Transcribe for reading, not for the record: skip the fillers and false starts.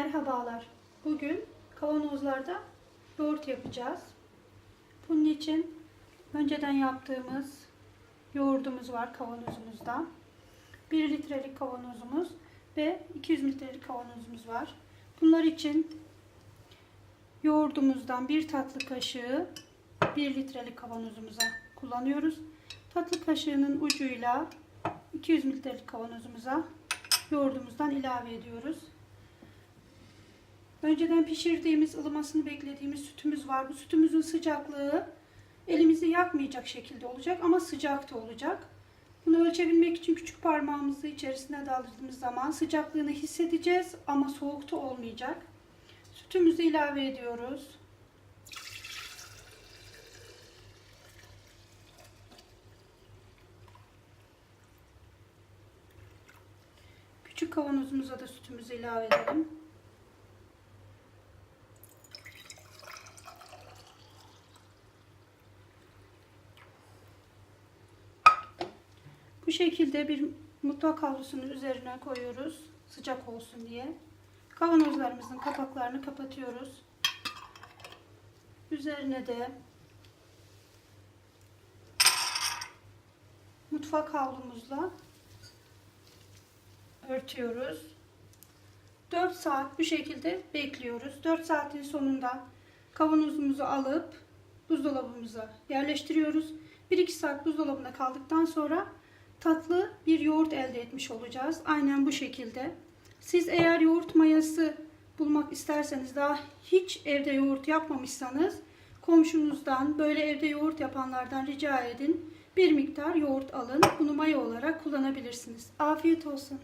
Merhabalar. Bugün kavanozlarda yoğurt yapacağız. Bunun için önceden yaptığımız yoğurdumuz var kavanozumuzda. 1 litrelik kavanozumuz ve 200 mililitrelik kavanozumuz var. Bunlar için yoğurdumuzdan 1 tatlı kaşığı 1 litrelik kavanozumuza kullanıyoruz. Tatlı kaşığının ucuyla 200 mililitrelik kavanozumuza yoğurdumuzdan ilave ediyoruz. Önceden pişirdiğimiz, ılımasını beklediğimiz sütümüz var. Bu sütümüzün sıcaklığı elimizi yakmayacak şekilde olacak ama sıcak da olacak. Bunu ölçebilmek için küçük parmağımızı içerisine daldırdığımız zaman sıcaklığını hissedeceğiz ama soğuk da olmayacak. Sütümüzü ilave ediyoruz. Küçük kavanozumuza da sütümüzü ilave edelim. Bu şekilde bir mutfak havlusunun üzerine koyuyoruz. Sıcak olsun diye. Kavanozlarımızın kapaklarını kapatıyoruz. Üzerine de mutfak havlumuzla örtüyoruz. 4 saat bu şekilde bekliyoruz. 4 saatin sonunda kavanozumuzu alıp buzdolabımıza yerleştiriyoruz. 1-2 saat buzdolabında kaldıktan sonra tatlı bir yoğurt elde etmiş olacağız. Aynen bu şekilde. Siz eğer yoğurt mayası bulmak isterseniz, daha hiç evde yoğurt yapmamışsanız komşunuzdan, böyle evde yoğurt yapanlardan rica edin. Bir miktar yoğurt alın. Bunu maya olarak kullanabilirsiniz. Afiyet olsun.